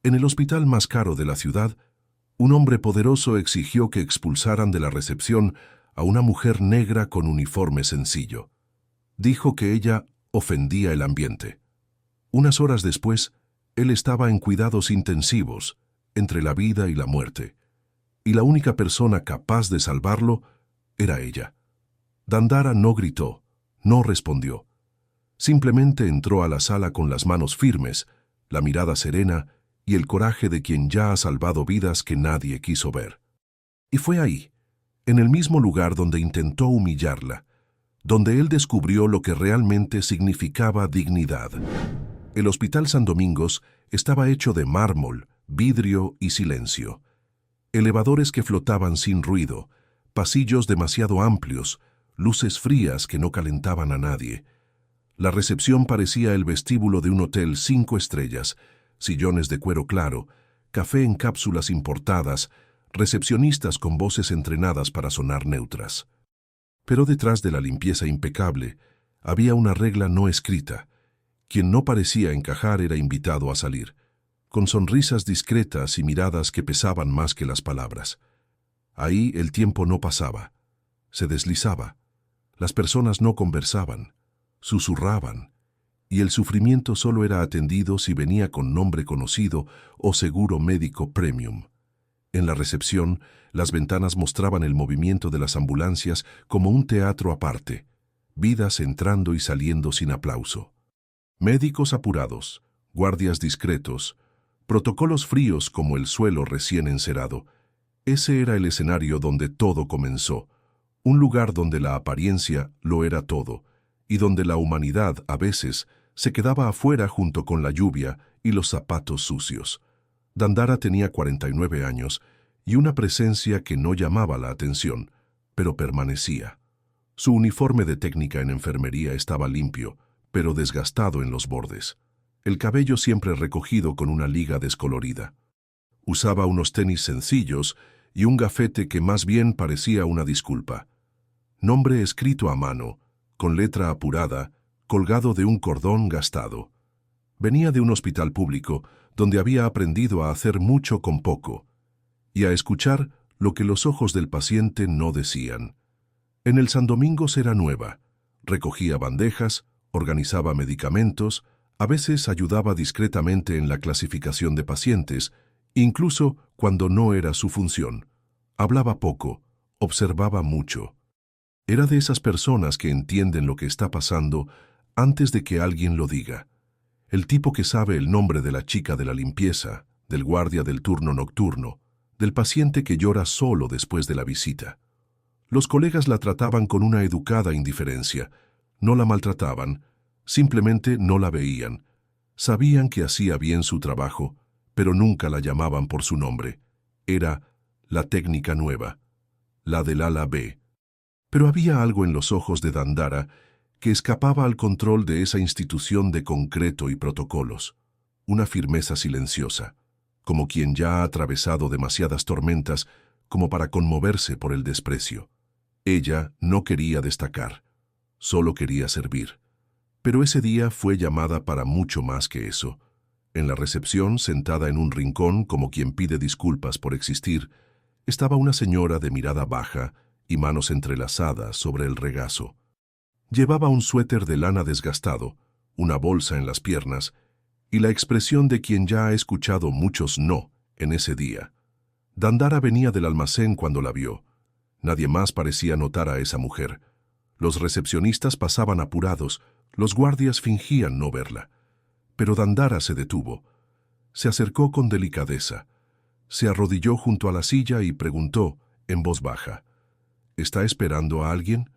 En el hospital más caro de la ciudad, un hombre poderoso exigió que expulsaran de la recepción a una mujer negra con uniforme sencillo. Dijo que ella ofendía el ambiente. Unas horas después, él estaba en cuidados intensivos, entre la vida y la muerte, y la única persona capaz de salvarlo era ella. Dandara no gritó, no respondió. Simplemente entró a la sala con las manos firmes, la mirada serena y el coraje de quien ya ha salvado vidas que nadie quiso ver. Y fue ahí, en el mismo lugar donde intentó humillarla, donde él descubrió lo que realmente significaba dignidad. El Hospital San Domingos estaba hecho de mármol, vidrio y silencio. Elevadores que flotaban sin ruido, pasillos demasiado amplios, luces frías que no calentaban a nadie. La recepción parecía el vestíbulo de un hotel 5 estrellas, sillones de cuero claro, café en cápsulas importadas, recepcionistas con voces entrenadas para sonar neutras. Pero detrás de la limpieza impecable había una regla no escrita. Quien no parecía encajar era invitado a salir, con sonrisas discretas y miradas que pesaban más que las palabras. Ahí el tiempo no pasaba, se deslizaba. Las personas no conversaban, susurraban, y el sufrimiento solo era atendido si venía con nombre conocido o seguro médico premium. En la recepción, las ventanas mostraban el movimiento de las ambulancias como un teatro aparte, vidas entrando y saliendo sin aplauso. Médicos apurados, guardias discretos, protocolos fríos como el suelo recién encerado. Ese era el escenario donde todo comenzó, un lugar donde la apariencia lo era todo, y donde la humanidad, a veces, se quedaba afuera junto con la lluvia y los zapatos sucios. Dandara tenía 49 años y una presencia que no llamaba la atención, pero permanecía. Su uniforme de técnica en enfermería estaba limpio, pero desgastado en los bordes. El cabello siempre recogido con una liga descolorida. Usaba unos tenis sencillos y un gafete que más bien parecía una disculpa. Nombre escrito a mano, con letra apurada, colgado de un cordón gastado. Venía de un hospital público donde había aprendido a hacer mucho con poco y a escuchar lo que los ojos del paciente no decían. En el San Domingos era nueva. Recogía bandejas, organizaba medicamentos, a veces ayudaba discretamente en la clasificación de pacientes, incluso cuando no era su función. Hablaba poco, observaba mucho. Era de esas personas que entienden lo que está pasando antes de que alguien lo diga. El tipo que sabe el nombre de la chica de la limpieza, del guardia del turno nocturno, del paciente que llora solo después de la visita. Los colegas la trataban con una educada indiferencia. No la maltrataban, simplemente no la veían. Sabían que hacía bien su trabajo, pero nunca la llamaban por su nombre. Era la técnica nueva, la del ala B. Pero había algo en los ojos de Dandara que escapaba al control de esa institución de concreto y protocolos. Una firmeza silenciosa, como quien ya ha atravesado demasiadas tormentas como para conmoverse por el desprecio. Ella no quería destacar, solo quería servir. Pero ese día fue llamada para mucho más que eso. En la recepción, sentada en un rincón como quien pide disculpas por existir, estaba una señora de mirada baja y manos entrelazadas sobre el regazo. Llevaba un suéter de lana desgastado, una bolsa en las piernas y la expresión de quien ya ha escuchado muchos no en ese día. Dandara venía del almacén cuando la vio. Nadie más parecía notar a esa mujer. Los recepcionistas pasaban apurados, los guardias fingían no verla. Pero Dandara se detuvo. Se acercó con delicadeza. Se arrodilló junto a la silla y preguntó, en voz baja, ¿está esperando a alguien?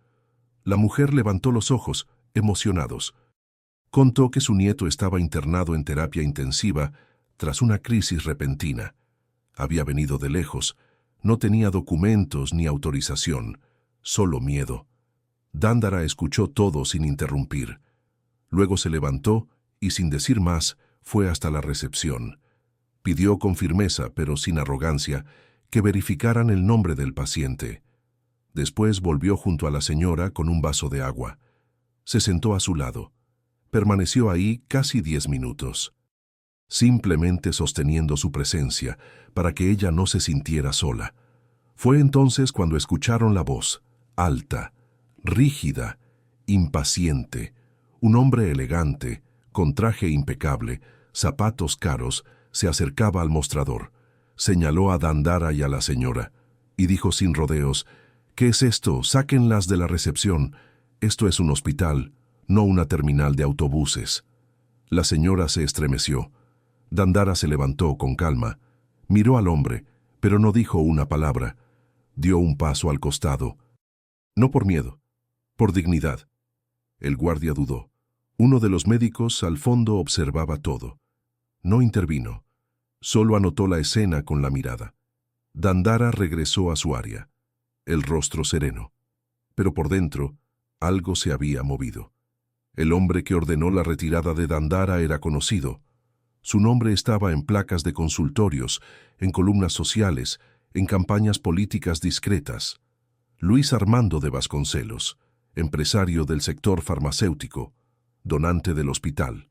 La mujer levantó los ojos, emocionados. Contó que su nieto estaba internado en terapia intensiva tras una crisis repentina. Había venido de lejos, no tenía documentos ni autorización, solo miedo. Dandara escuchó todo sin interrumpir. Luego se levantó y, sin decir más, fue hasta la recepción. Pidió con firmeza, pero sin arrogancia, que verificaran el nombre del paciente. Después volvió junto a la señora con un vaso de agua. Se sentó a su lado. Permaneció ahí casi 10 minutos. simplemente sosteniendo su presencia para que ella no se sintiera sola. Fue entonces cuando escucharon la voz, alta, rígida, impaciente. Un hombre elegante, con traje impecable, zapatos caros, se acercaba al mostrador. Señaló a Dandara y a la señora, y dijo sin rodeos: «¿Qué es esto? Sáquenlas de la recepción. Esto es un hospital, no una terminal de autobuses». La señora se estremeció. Dandara se levantó con calma, miró al hombre, pero no dijo una palabra. Dio un paso al costado. No por miedo, por dignidad. El guardia dudó. Uno de los médicos al fondo observaba todo. No intervino. Solo anotó la escena con la mirada. Dandara regresó a su área, el rostro sereno. Pero por dentro, algo se había movido. El hombre que ordenó la retirada de Dandara era conocido. Su nombre estaba en placas de consultorios, en columnas sociales, en campañas políticas discretas. Luis Armando de Vasconcelos, empresario del sector farmacéutico, donante del hospital.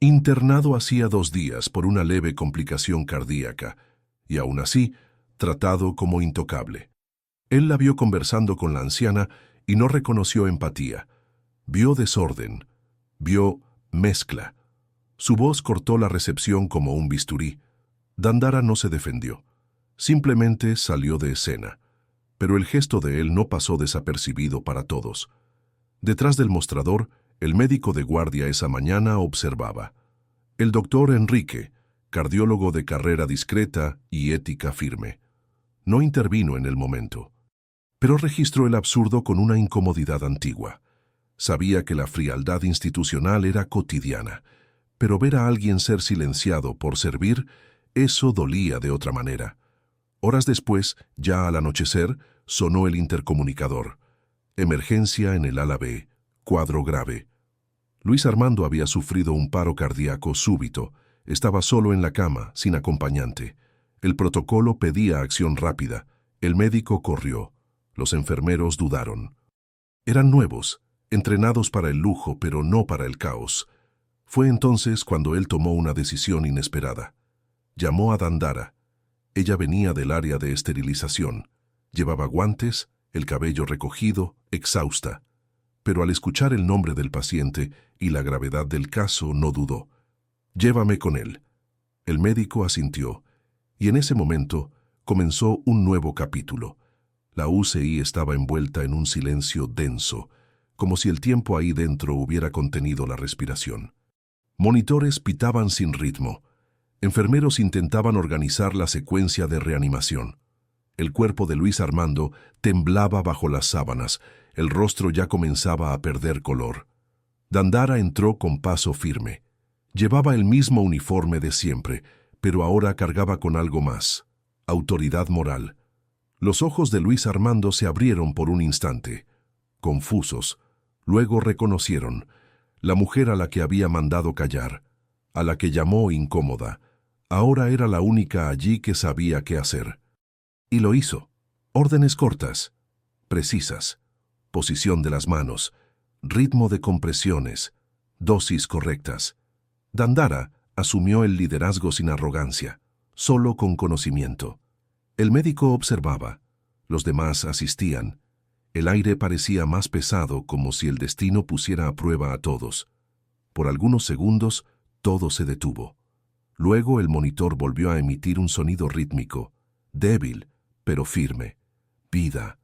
Internado hacía 2 días por una leve complicación cardíaca, y aún así, tratado como intocable. Él la vio conversando con la anciana y no reconoció empatía. Vio desorden, vio mezcla. Su voz cortó la recepción como un bisturí. Dandara no se defendió. Simplemente salió de escena. Pero el gesto de él no pasó desapercibido para todos. Detrás del mostrador, el médico de guardia esa mañana observaba. El doctor Enrique, cardiólogo de carrera discreta y ética firme. No intervino en el momento. Pero registró el absurdo con una incomodidad antigua. Sabía que la frialdad institucional era cotidiana, pero ver a alguien ser silenciado por servir, eso dolía de otra manera. Horas después, ya al anochecer, sonó el intercomunicador. Emergencia en el ala B, cuadro grave. Luis Armando había sufrido un paro cardíaco súbito. Estaba solo en la cama, sin acompañante. El protocolo pedía acción rápida. El médico corrió. Los enfermeros dudaron. Eran nuevos, entrenados para el lujo, pero no para el caos. Fue entonces cuando él tomó una decisión inesperada. Llamó a Dandara. Ella venía del área de esterilización. Llevaba guantes, el cabello recogido, exhausta. Pero al escuchar el nombre del paciente y la gravedad del caso, no dudó. «Llévame con él». El médico asintió, y en ese momento comenzó un nuevo capítulo. La UCI estaba envuelta en un silencio denso, como si el tiempo ahí dentro hubiera contenido la respiración. Monitores pitaban sin ritmo. Enfermeros intentaban organizar la secuencia de reanimación. El cuerpo de Luis Armando temblaba bajo las sábanas, el rostro ya comenzaba a perder color. Dandara entró con paso firme. Llevaba el mismo uniforme de siempre, pero ahora cargaba con algo más: autoridad moral. Los ojos de Luis Armando se abrieron por un instante, confusos. Luego reconocieron: la mujer a la que había mandado callar, a la que llamó incómoda, ahora era la única allí que sabía qué hacer. Y lo hizo. Órdenes cortas, precisas, posición de las manos, ritmo de compresiones, dosis correctas. Dandara asumió el liderazgo sin arrogancia, solo con conocimiento. El médico observaba, los demás asistían. El aire parecía más pesado, como si el destino pusiera a prueba a todos. Por algunos segundos, todo se detuvo. Luego el monitor volvió a emitir un sonido rítmico, débil, pero firme. Vida.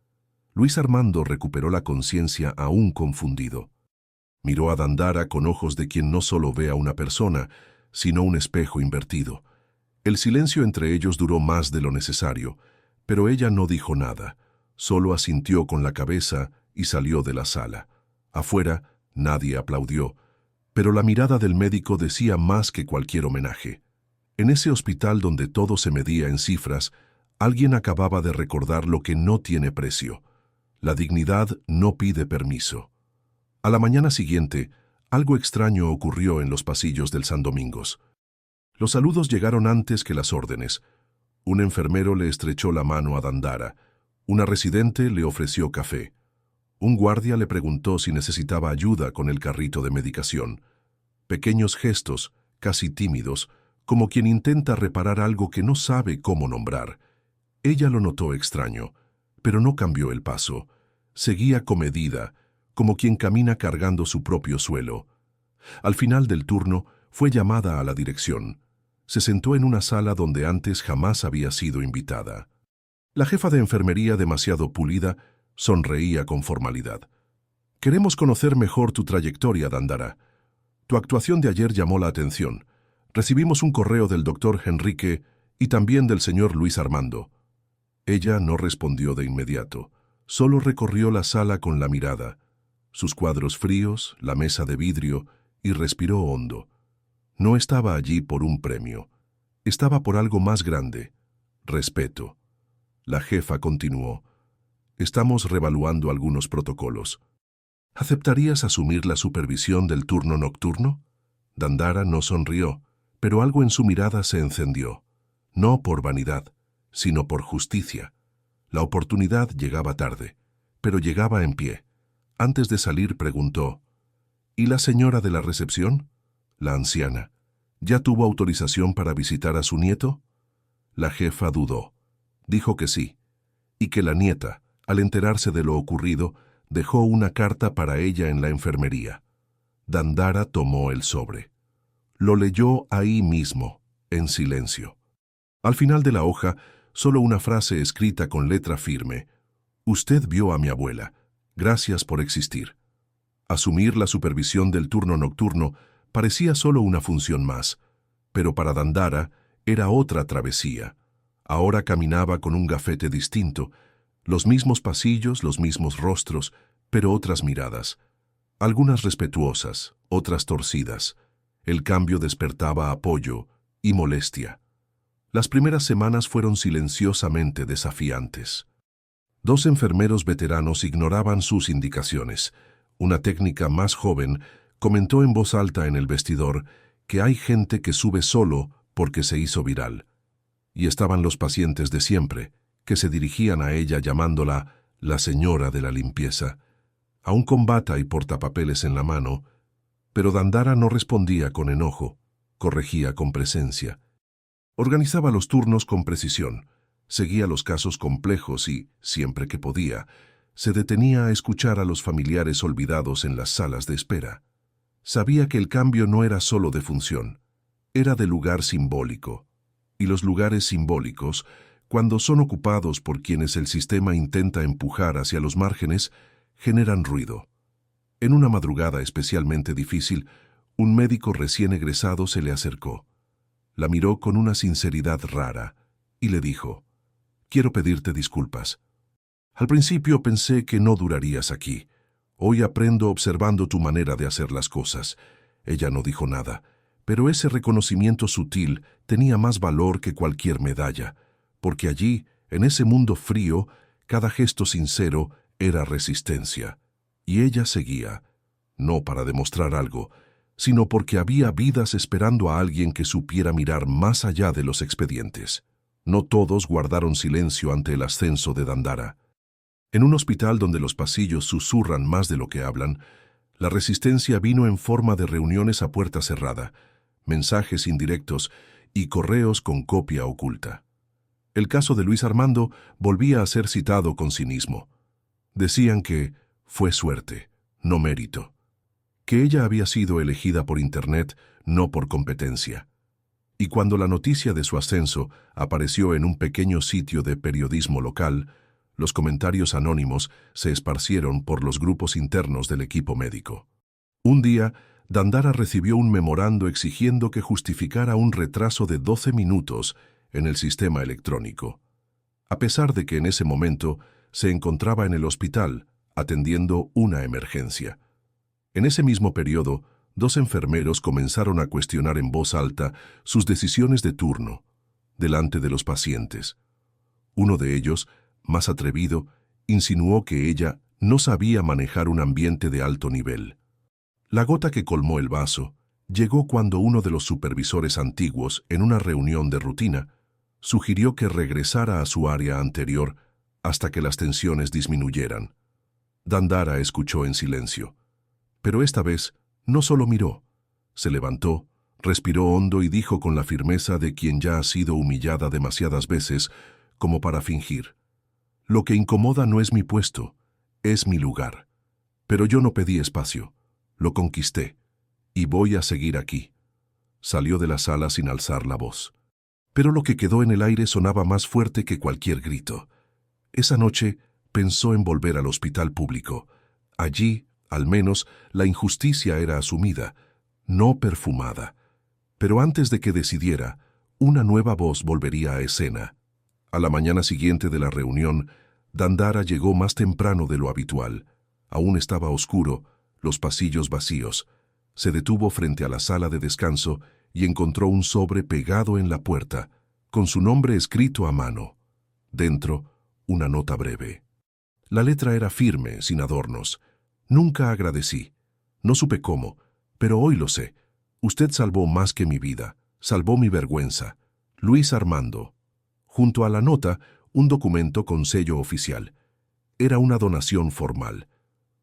Luis Armando recuperó la conciencia aún confundido. Miró a Dandara con ojos de quien no solo ve a una persona, sino un espejo invertido. El silencio entre ellos duró más de lo necesario, pero ella no dijo nada. Solo asintió con la cabeza y salió de la sala. Afuera, nadie aplaudió, pero la mirada del médico decía más que cualquier homenaje. En ese hospital donde todo se medía en cifras, alguien acababa de recordar lo que no tiene precio. La dignidad no pide permiso. A la mañana siguiente, algo extraño ocurrió en los pasillos del San Domingos. Los saludos llegaron antes que las órdenes. Un enfermero le estrechó la mano a Dandara. Una residente le ofreció café. Un guardia le preguntó si necesitaba ayuda con el carrito de medicación. Pequeños gestos, casi tímidos, como quien intenta reparar algo que no sabe cómo nombrar. Ella lo notó extraño, pero no cambió el paso. Seguía comedida, como quien camina cargando su propio suelo. Al final del turno, fue llamada a la dirección. Se sentó en una sala donde antes jamás había sido invitada. La jefa de enfermería, demasiado pulida, sonreía con formalidad. «Queremos conocer mejor tu trayectoria, Dandara. Tu actuación de ayer llamó la atención. Recibimos un correo del doctor Enrique y también del señor Luis Armando». Ella no respondió de inmediato. Solo recorrió la sala con la mirada, sus cuadros fríos, la mesa de vidrio, y respiró hondo. No estaba allí por un premio. Estaba por algo más grande: respeto. La jefa continuó: «Estamos revaluando algunos protocolos. ¿Aceptarías asumir la supervisión del turno nocturno?» Dandara no sonrió, pero algo en su mirada se encendió. No por vanidad, sino por justicia. La oportunidad llegaba tarde, pero llegaba en pie. Antes de salir preguntó: «¿Y la señora de la recepción?» La anciana: «¿Ya tuvo autorización para visitar a su nieto?» La jefa dudó. Dijo que sí, y que la nieta, al enterarse de lo ocurrido, dejó una carta para ella en la enfermería. Dandara tomó el sobre. Lo leyó ahí mismo, en silencio. Al final de la hoja, solo una frase escrita con letra firme: «Usted vio a mi abuela. Gracias por existir». Asumir la supervisión del turno nocturno parecía solo una función más, pero para Dandara era otra travesía. Ahora caminaba con un gafete distinto, los mismos pasillos, los mismos rostros, pero otras miradas. Algunas respetuosas, otras torcidas. El cambio despertaba apoyo y molestia. Las primeras semanas fueron silenciosamente desafiantes. 2 enfermeros veteranos ignoraban sus indicaciones. Una técnica más joven comentó en voz alta en el vestidor que hay gente que sube solo porque se hizo viral. Y estaban los pacientes de siempre, que se dirigían a ella llamándola la señora de la limpieza. Aún con bata y portapapeles en la mano, pero Dandara no respondía con enojo, corregía con presencia. Organizaba los turnos con precisión, seguía los casos complejos y, siempre que podía, se detenía a escuchar a los familiares olvidados en las salas de espera. Sabía que el cambio no era solo de función, era de lugar simbólico. Y los lugares simbólicos, cuando son ocupados por quienes el sistema intenta empujar hacia los márgenes, generan ruido. En una madrugada especialmente difícil, un médico recién egresado se le acercó. La miró con una sinceridad rara y le dijo: «Quiero pedirte disculpas. Al principio pensé que no durarías aquí. Hoy aprendo observando tu manera de hacer las cosas». Ella no dijo nada, pero ese reconocimiento sutil tenía más valor que cualquier medalla, porque allí, en ese mundo frío, cada gesto sincero era resistencia. Y ella seguía, no para demostrar algo, sino porque había vidas esperando a alguien que supiera mirar más allá de los expedientes. No todos guardaron silencio ante el ascenso de Dandara. En un hospital donde los pasillos susurran más de lo que hablan, la resistencia vino en forma de reuniones a puerta cerrada, mensajes indirectos y correos con copia oculta. El caso de Luis Armando volvía a ser citado con cinismo. Decían que fue suerte, no mérito, que ella había sido elegida por Internet, no por competencia. Y cuando la noticia de su ascenso apareció en un pequeño sitio de periodismo local, los comentarios anónimos se esparcieron por los grupos internos del equipo médico. Un día, Dandara recibió un memorando exigiendo que justificara un retraso de 12 minutos en el sistema electrónico, a pesar de que en ese momento se encontraba en el hospital atendiendo una emergencia. En ese mismo periodo, 2 enfermeros comenzaron a cuestionar en voz alta sus decisiones de turno, delante de los pacientes. Uno de ellos, más atrevido, insinuó que ella no sabía manejar un ambiente de alto nivel. La gota que colmó el vaso llegó cuando uno de los supervisores antiguos, en una reunión de rutina, sugirió que regresara a su área anterior hasta que las tensiones disminuyeran. Dandara escuchó en silencio, pero esta vez no solo miró, se levantó, Respiró hondo y dijo con la firmeza de quien ya ha sido humillada demasiadas veces como para fingir: «Lo que incomoda no es mi puesto, es mi lugar. Pero yo no pedí espacio, lo conquisté, y voy a seguir aquí». Salió de la sala sin alzar la voz. Pero lo que quedó en el aire sonaba más fuerte que cualquier grito. Esa noche pensó en volver al hospital público. Allí, al menos, la injusticia era asumida, no perfumada. Pero antes de que decidiera, una nueva voz volvería a escena. A la mañana siguiente de la reunión, Dandara llegó más temprano de lo habitual. Aún estaba oscuro, los pasillos vacíos. Se detuvo frente a la sala de descanso y encontró un sobre pegado en la puerta, con su nombre escrito a mano. Dentro, una nota breve. La letra era firme, sin adornos. «Nunca agradecí. No supe cómo, pero hoy lo sé. Usted salvó más que mi vida, salvó mi vergüenza. Luis Armando». Junto a la nota, un documento con sello oficial. Era una donación formal.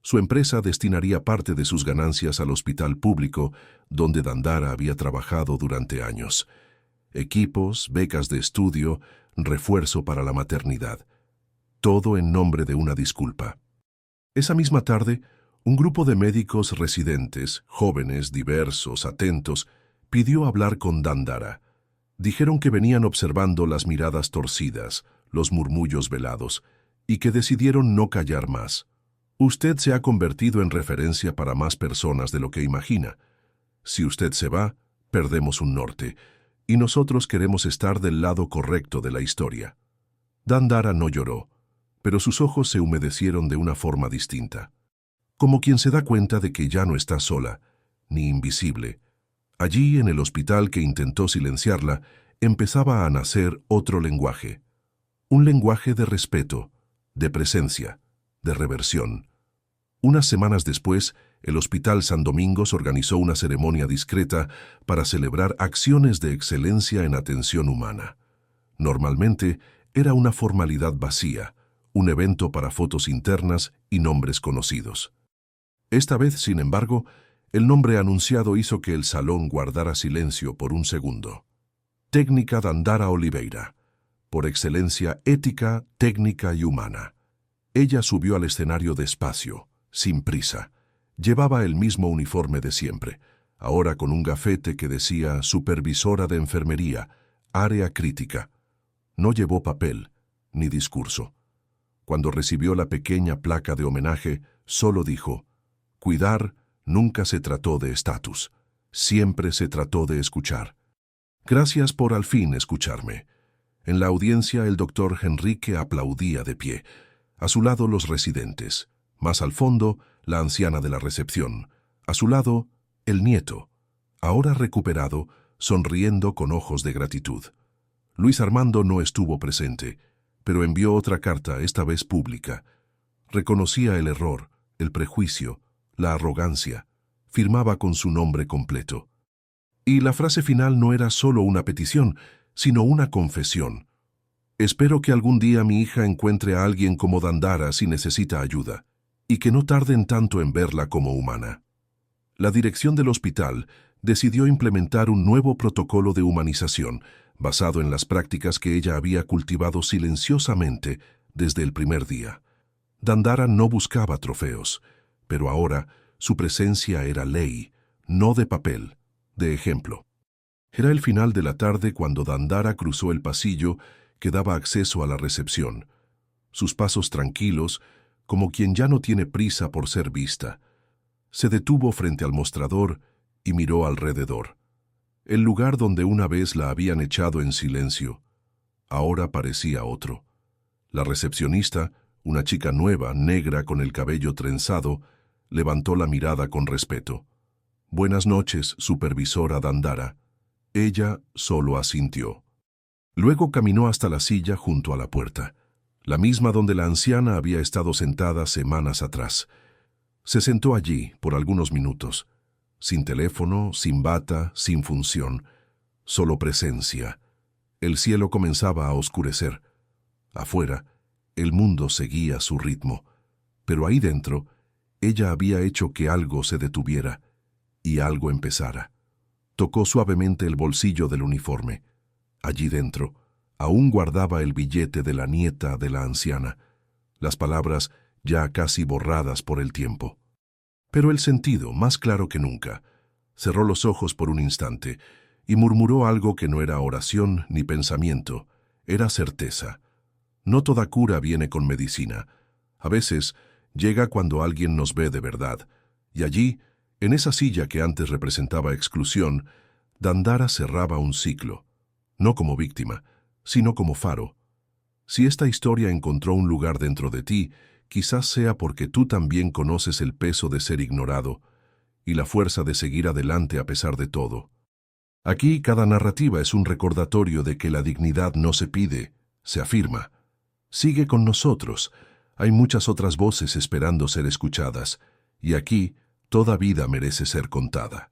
Su empresa destinaría parte de sus ganancias al hospital público, donde Dandara había trabajado durante años. Equipos, becas de estudio, refuerzo para la maternidad. Todo en nombre de una disculpa. Esa misma tarde, un grupo de médicos residentes, jóvenes, diversos, atentos, pidió hablar con Dandara. Dijeron que venían observando las miradas torcidas, los murmullos velados, y que decidieron no callar más. «Usted se ha convertido en referencia para más personas de lo que imagina. Si usted se va, perdemos un norte, y nosotros queremos estar del lado correcto de la historia». Dandara no lloró, pero sus ojos se humedecieron de una forma distinta. Como quien se da cuenta de que ya no está sola, ni invisible. Allí, en el hospital que intentó silenciarla, empezaba a nacer otro lenguaje. Un lenguaje de respeto, de presencia, de reversión. Unas semanas después, el Hospital San Domingos organizó una ceremonia discreta para celebrar acciones de excelencia en atención humana. Normalmente, era una formalidad vacía, un evento para fotos internas y nombres conocidos. Esta vez, sin embargo, el nombre anunciado hizo que el salón guardara silencio por un segundo. Técnica Dandara Oliveira, por excelencia ética, técnica y humana. Ella subió al escenario despacio, sin prisa. Llevaba el mismo uniforme de siempre, ahora con un gafete que decía Supervisora de Enfermería, Área Crítica. No llevó papel, ni discurso. Cuando recibió la pequeña placa de homenaje, solo dijo: «Cuidar nunca se trató de estatus, siempre se trató de escuchar. Gracias por al fin escucharme». En la audiencia el doctor Henrique aplaudía de pie. A su lado los residentes. Más al fondo, la anciana de la recepción. A su lado, el nieto, ahora recuperado, sonriendo con ojos de gratitud. Luis Armando no estuvo presente, pero envió otra carta, esta vez pública. Reconocía el error, el prejuicio, la arrogancia. Firmaba con su nombre completo. Y la frase final no era solo una petición, sino una confesión. «Espero que algún día mi hija encuentre a alguien como Dandara si necesita ayuda, y que no tarden tanto en verla como humana». La dirección del hospital decidió implementar un nuevo protocolo de humanización, basado en las prácticas que ella había cultivado silenciosamente desde el primer día. Dandara no buscaba trofeos, pero ahora su presencia era ley, no de papel, de ejemplo. Era el final de la tarde cuando Dandara cruzó el pasillo que daba acceso a la recepción. Sus pasos tranquilos, como quien ya no tiene prisa por ser vista. Se detuvo frente al mostrador y miró alrededor. El lugar donde una vez la habían echado en silencio, ahora parecía otro. La recepcionista, una chica nueva, negra con el cabello trenzado, levantó la mirada con respeto. «Buenas noches, supervisora Dandara». Ella solo asintió. Luego caminó hasta la silla junto a la puerta, la misma donde la anciana había estado sentada semanas atrás. Se sentó allí por algunos minutos, sin teléfono, sin bata, sin función, solo presencia. El cielo comenzaba a oscurecer. Afuera, el mundo seguía su ritmo, pero ahí dentro, ella había hecho que algo se detuviera y algo empezara. Tocó suavemente el bolsillo del uniforme. Allí dentro, aún guardaba el billete de la nieta de la anciana, las palabras ya casi borradas por el tiempo. Pero el sentido, más claro que nunca, cerró los ojos por un instante y murmuró algo que no era oración ni pensamiento, era certeza. No toda cura viene con medicina. A veces llega cuando alguien nos ve de verdad, y allí, en esa silla que antes representaba exclusión, Dandara cerraba un ciclo, no como víctima, sino como faro. Si esta historia encontró un lugar dentro de ti, quizás sea porque tú también conoces el peso de ser ignorado y la fuerza de seguir adelante a pesar de todo. Aquí cada narrativa es un recordatorio de que la dignidad no se pide, se afirma. Sigue con nosotros. Hay muchas otras voces esperando ser escuchadas, y aquí toda vida merece ser contada.